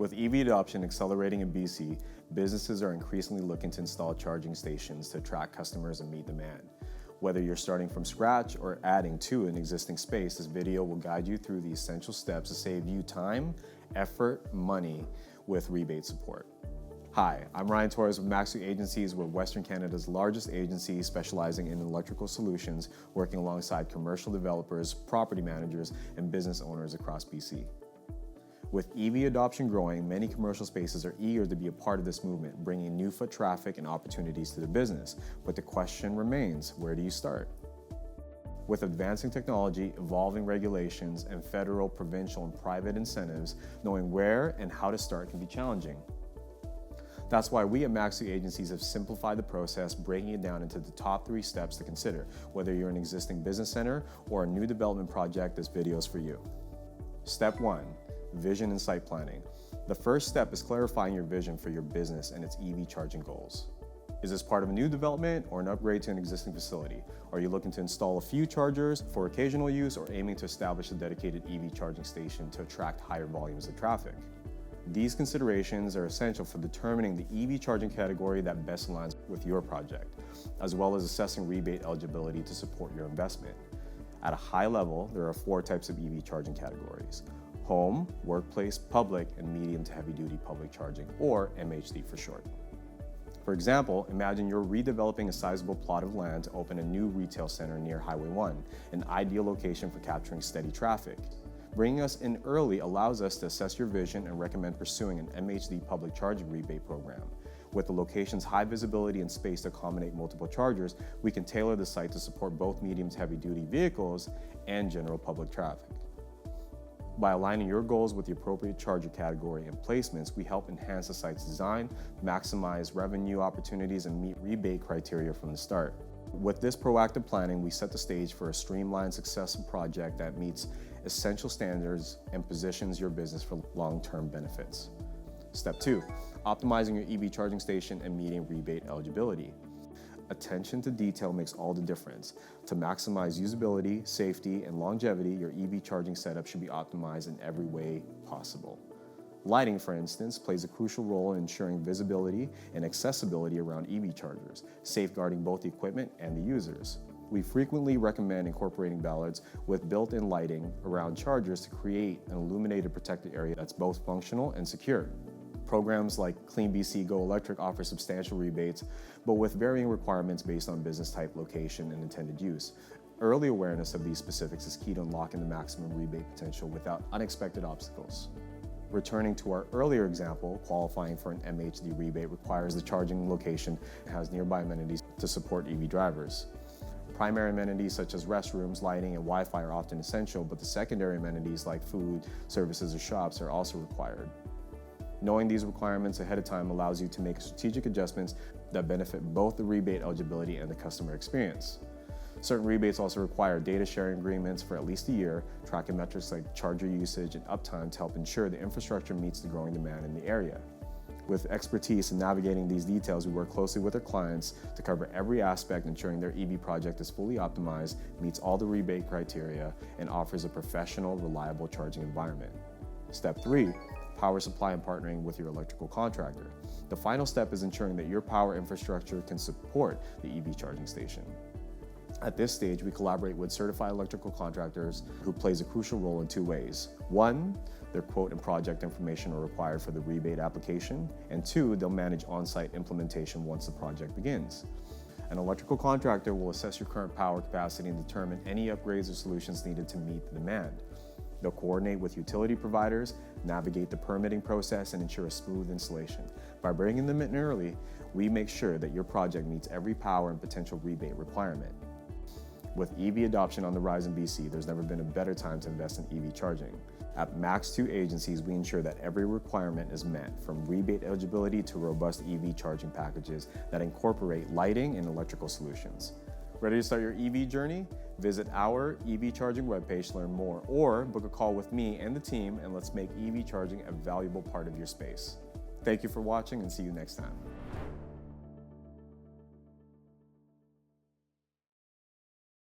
With EV adoption accelerating in BC, businesses are increasingly looking to install charging stations to attract customers and meet demand. Whether you're starting from scratch or adding to an existing space, this video will guide you through the essential steps to save you time, effort, money with rebate support. Hi, I'm Ryan Torres with Maxu Agencies. We're Western Canada's largest agency specializing in electrical solutions, working alongside commercial developers, property managers, and business owners across BC. With EV adoption growing, many commercial spaces are eager to be a part of this movement, bringing new foot traffic and opportunities to the business. But the question remains, where do you start? With advancing technology, evolving regulations, and federal, provincial, and private incentives, knowing where and how to start can be challenging. That's why we at Maxu Agencies have simplified the process, breaking it down into the top 3 steps to consider. Whether you're an existing business center or a new development project, this video is for you. Step 1. Vision and site planning. The first step is clarifying your vision for your business and its EV charging goals. Is this part of a new development or an upgrade to an existing facility? Are you looking to install a few chargers for occasional use or aiming to establish a dedicated EV charging station to attract higher volumes of traffic? These considerations are essential for determining the EV charging category that best aligns with your project, as well as assessing rebate eligibility to support your investment. At a high level, there are 4 types of EV charging categories: home, workplace, public, and medium to heavy duty public charging, or MHD for short. For example, imagine you're redeveloping a sizable plot of land to open a new retail center near Highway 1, an ideal location for capturing steady traffic. Bringing us in early allows us to assess your vision and recommend pursuing an MHD public charging rebate program. With the location's high visibility and space to accommodate multiple chargers, we can tailor the site to support both medium to heavy duty vehicles and general public traffic. By aligning your goals with the appropriate charger category and placements, we help enhance the site's design, maximize revenue opportunities, and meet rebate criteria from the start. With this proactive planning, we set the stage for a streamlined, successful project that meets essential standards and positions your business for long-term benefits. Step 2, optimizing your EV charging station and meeting rebate eligibility. Attention to detail makes all the difference. To maximize usability, safety, and longevity, your EV charging setup should be optimized in every way possible. Lighting, for instance, plays a crucial role in ensuring visibility and accessibility around EV chargers, safeguarding both the equipment and the users. We frequently recommend incorporating ballards with built-in lighting around chargers to create an illuminated protected area that's both functional and secure. Programs like Clean BC Go Electric offer substantial rebates, but with varying requirements based on business type, location, and intended use. Early awareness of these specifics is key to unlocking the maximum rebate potential without unexpected obstacles. Returning to our earlier example, qualifying for an MHD rebate requires the charging location has nearby amenities to support EV drivers. Primary amenities such as restrooms, lighting, and Wi-Fi are often essential, but the secondary amenities like food, services, or shops are also required. Knowing these requirements ahead of time allows you to make strategic adjustments that benefit both the rebate eligibility and the customer experience. Certain rebates also require data sharing agreements for at least a year, tracking metrics like charger usage and uptime to help ensure the infrastructure meets the growing demand in the area. With expertise in navigating these details, we work closely with our clients to cover every aspect, ensuring their EV project is fully optimized, meets all the rebate criteria, and offers a professional, reliable charging environment. Step 3, power supply and partnering with your electrical contractor. The final step is ensuring that your power infrastructure can support the EV charging station. At this stage, we collaborate with certified electrical contractors who plays a crucial role in 2 ways. 1, their quote and project information are required for the rebate application, and 2, they'll manage on-site implementation once the project begins. An electrical contractor will assess your current power capacity and determine any upgrades or solutions needed to meet the demand. They'll coordinate with utility providers, navigate the permitting process, and ensure a smooth installation. By bringing them in early, we make sure that your project meets every power and potential rebate requirement. With EV adoption on the rise in BC, there's never been a better time to invest in EV charging. At Maxu Agencies, we ensure that every requirement is met, from rebate eligibility to robust EV charging packages that incorporate lighting and electrical solutions. Ready to start your EV journey? Visit our EV charging webpage to learn more, or book a call with me and the team, and let's make EV charging a valuable part of your space. Thank you for watching, and see you next time.